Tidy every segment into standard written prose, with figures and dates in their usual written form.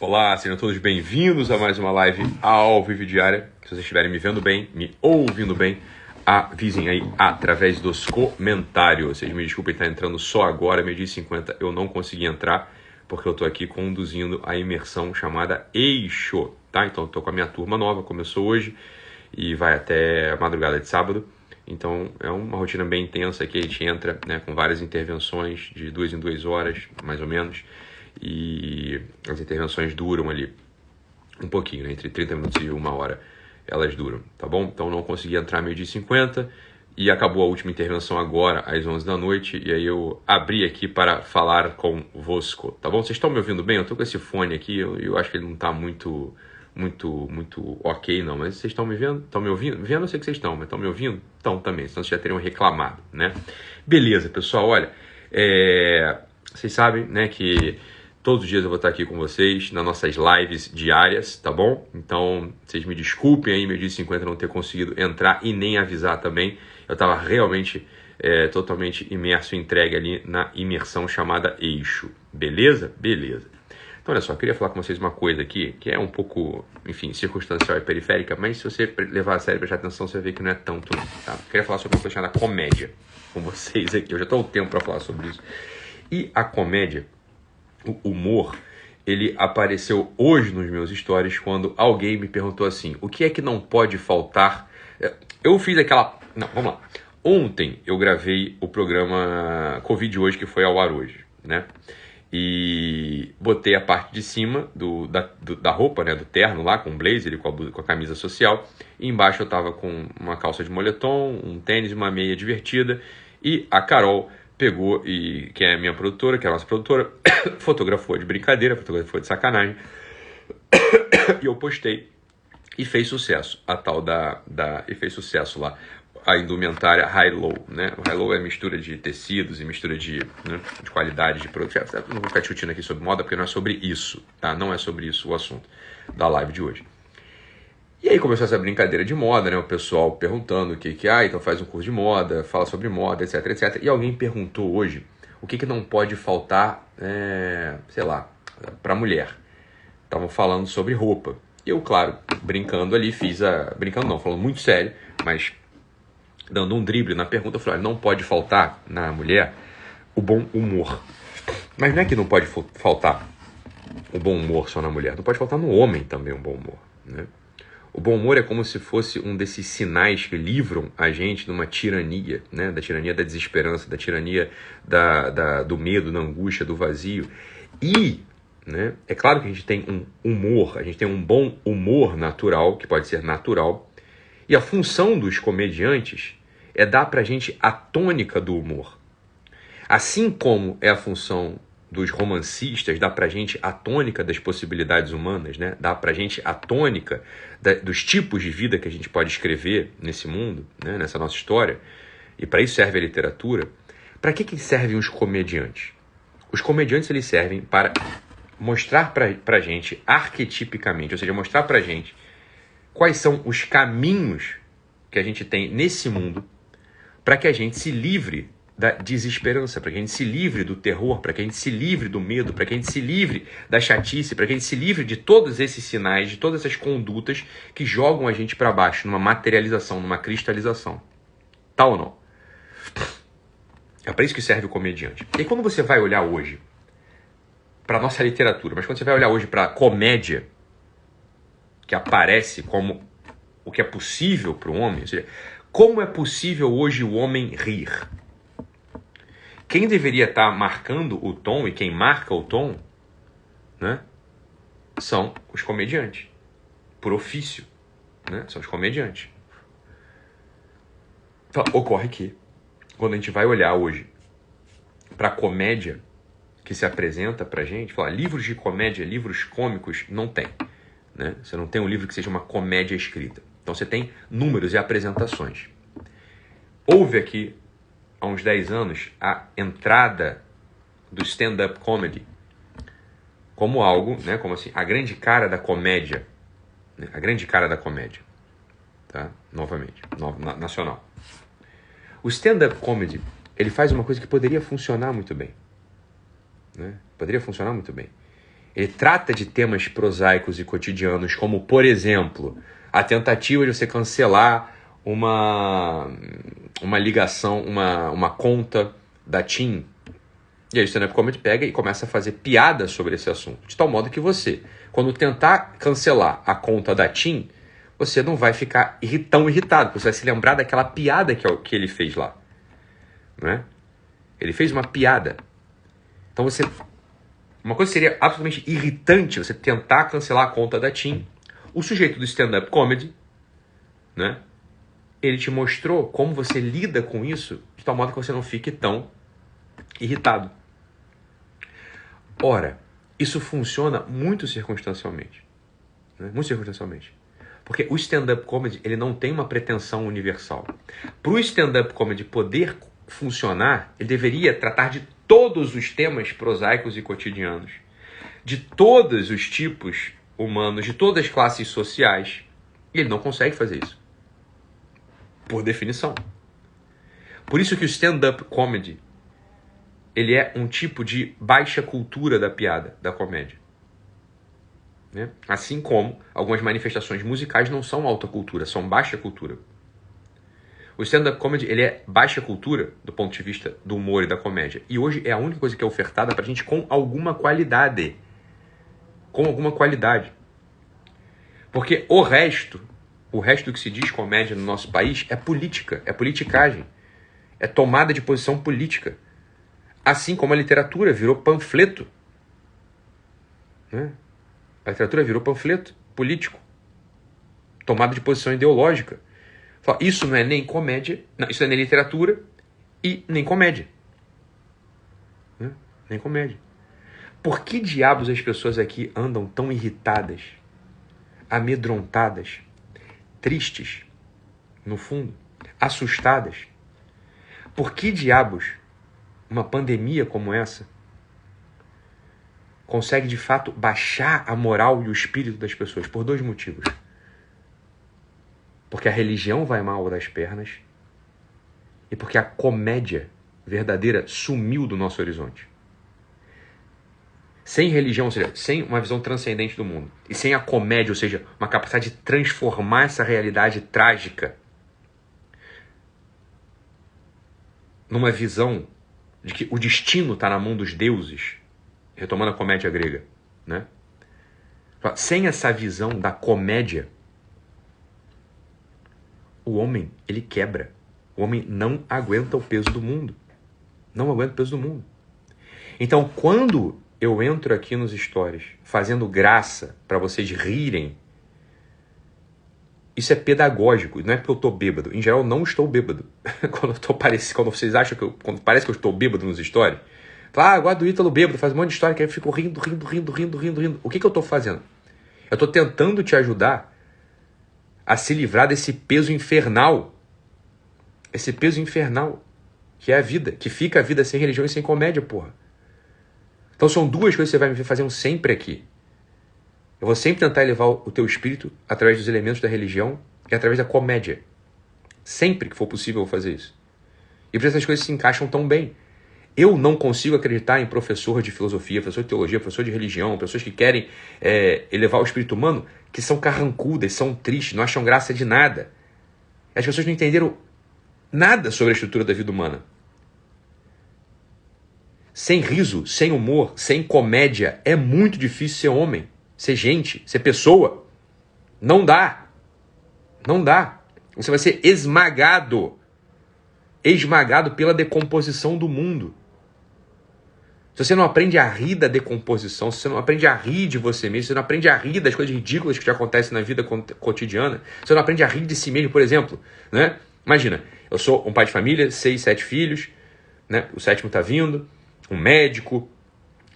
Olá, sejam todos bem-vindos a mais uma live ao vivo diária. Se vocês estiverem me vendo bem, me ouvindo bem, avisem aí através dos comentários. Vocês me desculpem estar entrando só agora, meio-dia e 50, eu não consegui entrar porque eu estou aqui conduzindo a imersão chamada Eixo, tá? Então eu estou com a minha turma nova, começou hoje e vai até a madrugada de sábado. Então é uma rotina bem intensa aqui, a gente entra, né, com várias intervenções de 2 em 2 horas, mais ou menos. E as intervenções duram ali um pouquinho, né? Entre 30 minutos e 1 hora elas duram, tá bom? Então não consegui entrar meio-dia e 50 e acabou a última intervenção agora às 11 da noite e aí eu abri aqui para falar convosco, tá bom? Vocês estão me ouvindo bem? Eu tô com esse fone aqui, eu acho que ele não tá muito ok não, mas vocês estão me vendo? Estão me ouvindo? Vendo eu sei que vocês estão, mas estão me ouvindo? Estão também, senão vocês já teriam reclamado, né? Beleza, pessoal, olha, vocês sabem, né, que todos os dias eu vou estar aqui com vocês nas nossas lives diárias, tá bom? Então, vocês me desculpem aí, meio-dia e 50 não ter conseguido entrar e nem avisar também. Eu estava realmente totalmente imerso e entregue ali na imersão chamada Eixo. Beleza? Beleza. Então, olha só, eu queria falar com vocês uma coisa aqui, que é um pouco, enfim, circunstancial e periférica, mas se você levar a sério e prestar atenção, você vai ver que não é tanto, tá? Eu queria falar sobre uma coisa chamada comédia com vocês aqui. Eu já estou há um tempo para falar sobre isso. E a comédia, o humor, ele apareceu hoje nos meus stories quando alguém me perguntou assim, o que é que não pode faltar? Eu fiz aquela... Não, vamos lá. Ontem eu gravei o programa Covid Hoje, que foi ao ar hoje, né? E botei a parte de cima da roupa, né, do terno lá, com o blazer e com a camisa social. E embaixo eu tava com uma calça de moletom, um tênis e uma meia divertida. E a Carol pegou, que é a minha produtora, que é a nossa produtora, fotografou de brincadeira, fotografou de sacanagem. E eu postei. E fez sucesso. A tal e fez sucesso lá. A indumentária high-low, né? O high-low é mistura de tecidos e mistura de qualidade de produto. Eu não vou ficar discutindo aqui sobre moda, porque não é sobre isso, tá? Não é sobre isso o assunto da live de hoje. E aí começou essa brincadeira de moda, né? O pessoal perguntando então faz um curso de moda, fala sobre moda, etc, etc. E alguém perguntou hoje o que não pode faltar, sei lá, para mulher. Estavam falando sobre roupa. E eu, claro, brincando ali, brincando não, falando muito sério, mas dando um drible na pergunta, eu falei, não pode faltar na mulher o bom humor. Mas não é que não pode faltar o bom humor só na mulher, não pode faltar no homem também o bom humor, né? O bom humor é como se fosse um desses sinais que livram a gente de uma tirania, né? Da tirania da desesperança, da tirania do medo, da angústia, do vazio. E, né, é claro que a gente tem um humor, a gente tem um bom humor natural, que pode ser natural, e a função dos comediantes é dar pra gente a tônica do humor. Assim como é a função dos romancistas, dá pra gente a tônica das possibilidades humanas, né? Dá pra gente a tônica dos tipos de vida que a gente pode escrever nesse mundo, né? Nessa nossa história. E para isso serve a literatura. Para que servem os comediantes? Os comediantes eles servem para mostrar pra gente arquetipicamente, ou seja, mostrar pra gente quais são os caminhos que a gente tem nesse mundo para que a gente se livre da desesperança, para que a gente se livre do terror, para que a gente se livre do medo, para que a gente se livre da chatice, para que a gente se livre de todos esses sinais, de todas essas condutas que jogam a gente para baixo, numa materialização, numa cristalização. Tá ou não? É para isso que serve o comediante. E aí, quando você vai olhar hoje para a nossa literatura, mas quando você vai olhar hoje para a comédia, que aparece como o que é possível para o homem, ou seja, como é possível hoje o homem rir? Quem deveria estar marcando o tom e quem marca o tom, né, são os comediantes, por ofício, né, são os comediantes. Então, ocorre que, quando a gente vai olhar hoje para a comédia que se apresenta para a gente, falar livros de comédia, livros cômicos, não tem. Né? Você não tem um livro que seja uma comédia escrita. Então você tem números e apresentações. Houve aqui, há uns 10 anos, a entrada do stand-up comedy como algo, né, como assim, a grande cara da comédia. Né, a grande cara da comédia. Tá? Novamente, nacional. O stand-up comedy, ele faz uma coisa que poderia funcionar muito bem. Né? Poderia funcionar muito bem. Ele trata de temas prosaicos e cotidianos, como, por exemplo, a tentativa de você cancelar uma ligação, uma conta da TIM. E aí o stand-up comedy pega e começa a fazer piada sobre esse assunto. De tal modo que você, quando tentar cancelar a conta da TIM, você não vai ficar tão irritado, você vai se lembrar daquela piada que ele fez lá. Né? Ele fez uma piada. Então uma coisa seria absolutamente irritante você tentar cancelar a conta da TIM. O sujeito do stand-up comedy, né? Ele te mostrou como você lida com isso de tal modo que você não fique tão irritado. Ora, isso funciona muito circunstancialmente. Né? Muito circunstancialmente. Porque o stand-up comedy ele não tem uma pretensão universal. Para o stand-up comedy poder funcionar, ele deveria tratar de todos os temas prosaicos e cotidianos, de todos os tipos humanos, de todas as classes sociais. E ele não consegue fazer isso. Por definição. Por isso que o stand-up comedy ele é um tipo de baixa cultura da piada, da comédia. Né? Assim como algumas manifestações musicais não são alta cultura, são baixa cultura. O stand-up comedy ele é baixa cultura do ponto de vista do humor e da comédia. E hoje é a única coisa que é ofertada pra gente com alguma qualidade. Com alguma qualidade. Porque o resto do que se diz comédia no nosso país é política, é politicagem. É tomada de posição política. Assim como a literatura virou panfleto. Né? A literatura virou panfleto político. Tomada de posição ideológica. Isso não é nem comédia, não, isso não é nem literatura e nem comédia. Né? Nem comédia. Por que diabos as pessoas aqui andam tão irritadas, amedrontadas, tristes, no fundo, assustadas? Por que diabos uma pandemia como essa consegue de fato baixar a moral e o espírito das pessoas? Por dois motivos. Porque a religião vai mal das pernas e porque a comédia verdadeira sumiu do nosso horizonte. Sem religião, ou seja, sem uma visão transcendente do mundo, e sem a comédia, ou seja, uma capacidade de transformar essa realidade trágica numa visão de que o destino está na mão dos deuses, retomando a comédia grega, né? Sem essa visão da comédia, o homem, ele quebra. O homem não aguenta o peso do mundo. Não aguenta o peso do mundo. Então, quando eu entro aqui nos stories fazendo graça para vocês rirem, isso é pedagógico. Não é porque eu estou bêbado. Em geral, eu não estou bêbado. Quando vocês acham que quando parece que eu estou bêbado nos stories, fala, guarda o Ítalo bêbado, faz um monte de história que aí eu fico rindo. O que eu estou fazendo? Eu estou tentando te ajudar a se livrar desse peso infernal. Esse peso infernal, que é a vida, que fica a vida sem religião e sem comédia, porra. Então são duas coisas que você vai me ver fazendo sempre aqui. Eu vou sempre tentar elevar o teu espírito através dos elementos da religião e através da comédia. Sempre que for possível eu vou fazer isso. E por isso essas coisas se encaixam tão bem. Eu não consigo acreditar em professor de filosofia, professor de teologia, professor de religião, pessoas que querem elevar o espírito humano, que são carrancudas, são tristes, não acham graça de nada. As pessoas não entenderam nada sobre a estrutura da vida humana. Sem riso, sem humor, sem comédia, é muito difícil ser homem, ser gente, ser pessoa. Não dá. Não dá. Você vai ser esmagado. Esmagado pela decomposição do mundo. Se você não aprende a rir da decomposição, se você não aprende a rir de você mesmo, se você não aprende a rir das coisas ridículas que te acontecem na vida cotidiana, se você não aprende a rir de si mesmo, por exemplo, né? Imagina, eu sou um pai de família, 6, 7 filhos, né? O 7º tá vindo, um médico,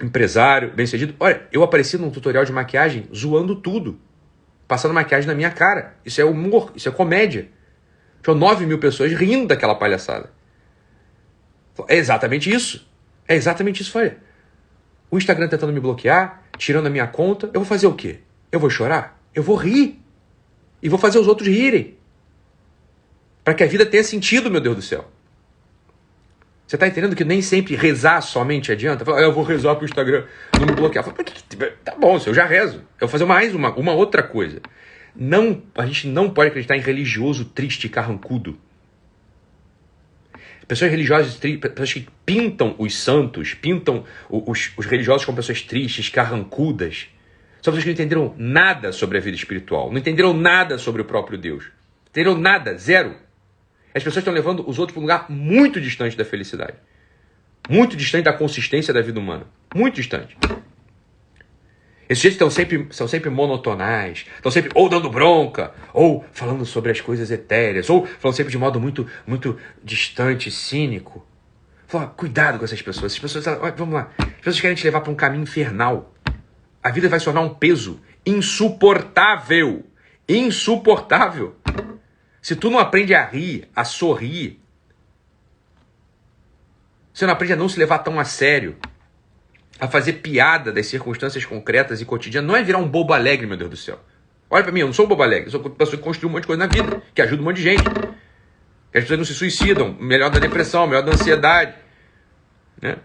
empresário, bem-sucedido. Olha, eu apareci num tutorial de maquiagem zoando tudo, passando maquiagem na minha cara. Isso é humor, isso é comédia. Tinha 9.000 pessoas rindo daquela palhaçada. É exatamente isso. É exatamente isso, olha. O Instagram tentando me bloquear, tirando a minha conta, eu vou fazer o quê? Eu vou chorar? Eu vou rir. E vou fazer os outros rirem. Para que a vida tenha sentido, meu Deus do céu. Você tá entendendo que nem sempre rezar somente adianta? Fala, eu vou rezar pro Instagram não me bloquear. Fala, tá bom, eu já rezo. Eu vou fazer mais uma outra coisa. A gente não pode acreditar em religioso triste e carrancudo. Pessoas religiosas, pessoas que pintam os santos, pintam os religiosos como pessoas tristes, carrancudas. São pessoas que não entenderam nada sobre a vida espiritual. Não entenderam nada sobre o próprio Deus. Não entenderam nada, zero. As pessoas estão levando os outros para um lugar muito distante da felicidade. Muito distante da consistência da vida humana. Muito distante. Esses jeitos são sempre monotonais. Estão sempre ou dando bronca, ou falando sobre as coisas etéreas, ou falando sempre de modo muito, muito distante, cínico. Fala, cuidado com essas pessoas. Essas pessoas, vamos lá. As pessoas querem te levar para um caminho infernal. A vida vai se tornar um peso insuportável. Insuportável. Se tu não aprende a rir, a sorrir, você não aprende a não se levar tão a sério, a fazer piada das circunstâncias concretas e cotidianas, não é virar um bobo alegre, meu Deus do céu. Olha pra mim, eu não sou um bobo alegre, eu sou uma pessoa que construiu um monte de coisa na vida, que ajuda um monte de gente. Que as pessoas não se suicidam, melhor da depressão, melhor da ansiedade, né?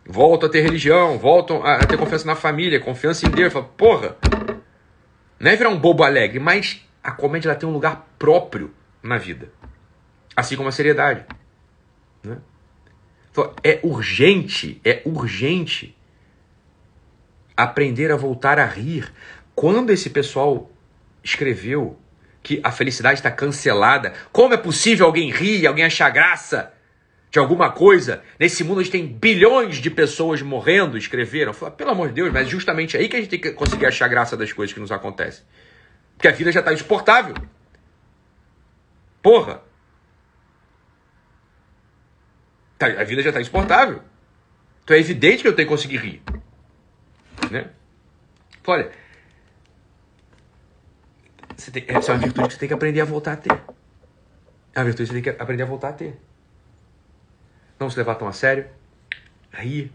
Voltam a ter religião, voltam a ter confiança na família, confiança em Deus. Fala, porra, não é virar um bobo alegre, mas a comédia ela tem um lugar próprio na vida. Assim como a seriedade. Né? Então, é urgente aprender a voltar a rir. Quando esse pessoal escreveu que a felicidade está cancelada, como é possível alguém rir, alguém achar graça de alguma coisa? Nesse mundo a gente tem bilhões de pessoas morrendo, escreveram. Falaram, pelo amor de Deus, mas é justamente aí que a gente tem que conseguir achar graça das coisas que nos acontecem. Porque a vida já está insuportável. Porra. A vida já está insuportável. Então é evidente que eu tenho que conseguir rir. Né? Olha, essa é uma virtude que você tem que aprender a voltar a ter. É uma virtude que você tem que aprender a voltar a ter. Não se levar tão a sério. Rir.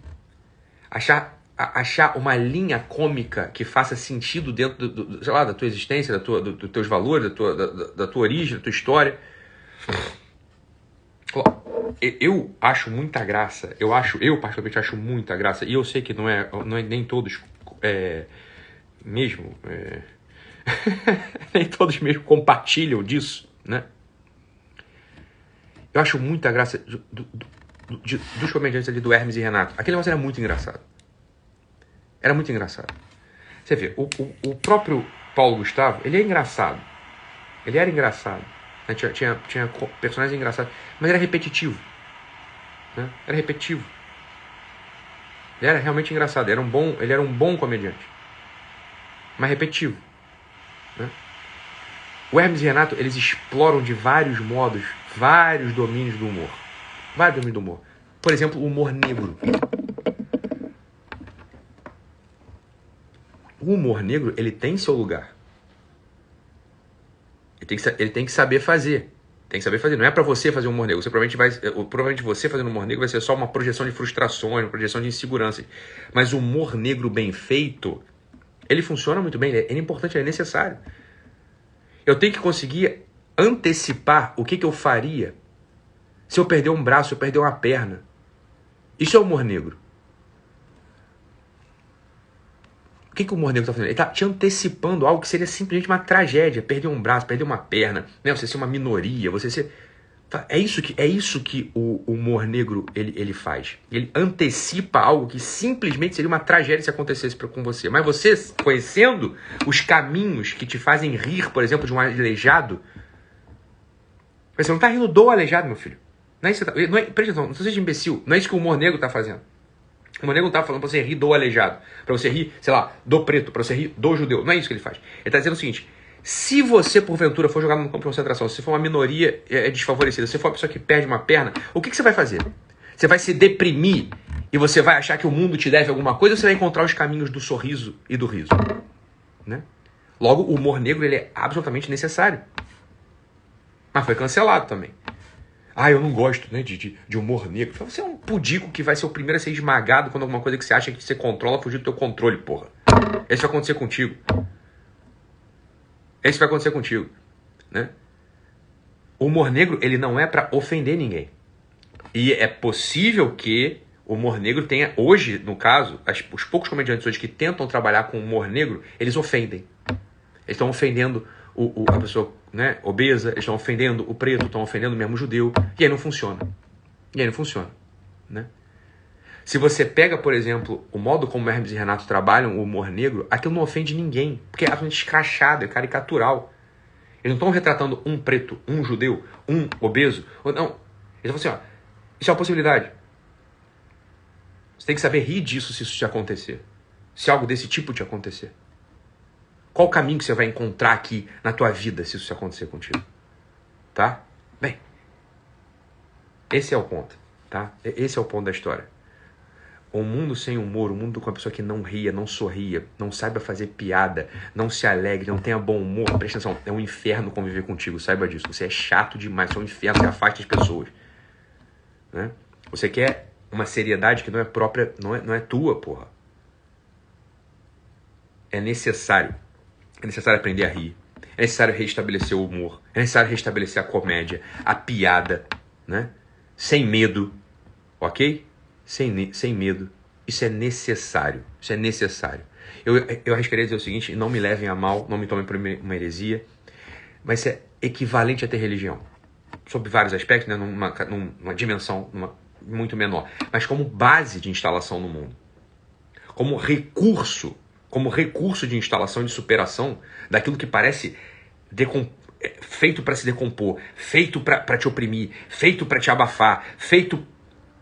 Achar uma linha cômica que faça sentido dentro sei lá, da tua existência, dos teus valores, da tua origem, da tua história. Eu acho muita graça. Eu particularmente acho muita graça. E eu sei que não é nem todos mesmo. Nem todos mesmo compartilham disso, né? Eu acho muita graça dos comediantes ali do Hermes e Renato. Aquele negócio era muito engraçado. Era muito engraçado. Você vê, o próprio Paulo Gustavo, ele é engraçado. Ele era engraçado. Né? Tinha personagens engraçados. Mas era repetitivo. Né? Era repetitivo. Ele era realmente engraçado. Ele era um bom comediante. Mas repetitivo. Né? O Hermes e Renato, eles exploram de vários modos, vários domínios do humor. Vários domínios do humor. Por exemplo, o humor negro. O humor negro, ele tem seu lugar. Ele tem que saber fazer. Tem que saber fazer. Não é pra você fazer humor negro. Provavelmente você fazendo humor negro vai ser só uma projeção de frustrações, uma projeção de insegurança. Mas o humor negro bem feito, ele funciona muito bem. Ele é importante, ele é necessário. Eu tenho que conseguir antecipar o que eu faria se eu perder um braço, se eu perder uma perna. Isso é humor negro. O que o humor negro está fazendo? Ele está te antecipando algo que seria simplesmente uma tragédia. Perder um braço, perder uma perna, né? Você ser uma minoria, você ser... É isso que o humor negro ele faz. Ele antecipa algo que simplesmente seria uma tragédia se acontecesse com você. Mas você, conhecendo os caminhos que te fazem rir, por exemplo, de um aleijado, você não está rindo do aleijado, meu filho. Não é isso que presta atenção, não seja imbecil. Não é isso que o humor negro está fazendo. O humor negro não está falando para você rir do aleijado, para você rir, sei lá, do preto, para você rir do judeu. Não é isso que ele faz. Ele está dizendo o seguinte: se você, porventura, for jogado no campo de concentração, se for uma minoria desfavorecida, se for uma pessoa que perde uma perna, o que você vai fazer? Você vai se deprimir e você vai achar que o mundo te deve alguma coisa, ou você vai encontrar os caminhos do sorriso e do riso? Né? Logo, o humor negro ele é absolutamente necessário. Mas foi cancelado também. Eu não gosto, né, de humor negro. Você é um pudico que vai ser o primeiro a ser esmagado quando alguma coisa que você acha que você controla fugir do teu controle, porra. Isso vai acontecer contigo. Isso vai acontecer contigo, né? O humor negro, ele não é pra ofender ninguém. E é possível que o humor negro tenha, hoje, no caso, os poucos comediantes hoje que tentam trabalhar com humor negro, eles ofendem. Eles estão ofendendo a pessoa, né, obesa, eles estão ofendendo o preto, estão ofendendo mesmo o judeu, e aí não funciona. Né? Se você pega, por exemplo, o modo como Hermes e Renato trabalham o humor negro, aquilo não ofende ninguém, porque é absolutamente escrachado, é caricatural. Eles não estão retratando um preto, um judeu, um obeso, não. Eles falam assim, ó, isso é uma possibilidade. Você tem que saber rir disso se isso te acontecer. Se algo desse tipo te acontecer. Qual o caminho que você vai encontrar aqui na tua vida se isso acontecer contigo? Tá? Bem, esse é o ponto, tá? Esse é o ponto da história. Um mundo sem humor, um mundo com uma pessoa que não ria, não sorria, não saiba fazer piada, não se alegre, não tenha bom humor, presta atenção, é um inferno conviver contigo, saiba disso. Você é chato demais, você é um inferno, você afasta as pessoas. Né? Você quer uma seriedade que não é própria, não é tua, porra. É necessário aprender a rir. É necessário restabelecer o humor. É necessário restabelecer a comédia, a piada, né? Sem medo, ok? Sem medo. Isso é necessário. Isso é necessário. Eu arriscaria dizer o seguinte, não me levem a mal, não me tomem por uma heresia, mas isso é equivalente a ter religião. Sob vários aspectos, né? numa dimensão muito menor. Mas como base de instalação no mundo. Como recurso de instalação e de superação daquilo que parece feito para se decompor, feito para te oprimir, feito para te abafar, feito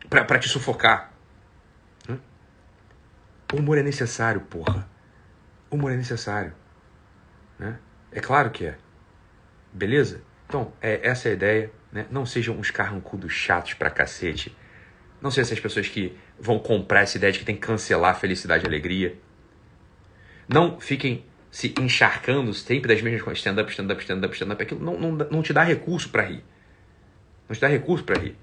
para te sufocar. O humor é necessário, porra. O humor é necessário. Né? É claro que é. Beleza? Então, essa é a ideia. Né? Não sejam uns carrancudos chatos pra cacete. Não sejam essas pessoas que vão comprar essa ideia de que tem que cancelar a felicidade e a alegria. Não fiquem se encharcando sempre das mesmas coisas. Stand-up. Aquilo não te dá recurso para rir. Não te dá recurso para rir.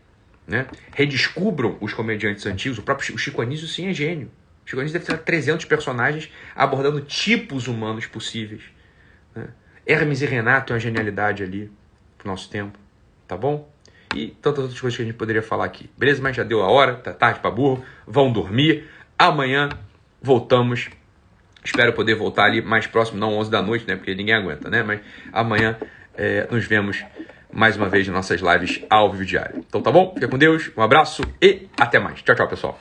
Né? Redescubram os comediantes antigos. O próprio Chico Anísio, sim, é gênio. O Chico Anísio deve ter 300 personagens abordando tipos humanos possíveis. Né? Hermes e Renato é uma genialidade ali pro nosso tempo. Tá bom? E tantas outras coisas que a gente poderia falar aqui. Beleza? Mas já deu a hora. Tá tarde pra burro. Vão dormir. Amanhã voltamos. Espero poder voltar ali mais próximo, não 11 da noite, né? Porque ninguém aguenta, né? Mas amanhã nos vemos mais uma vez nas nossas lives ao vivo diário. Então tá bom? Fica com Deus, um abraço e até mais. Tchau, tchau, pessoal.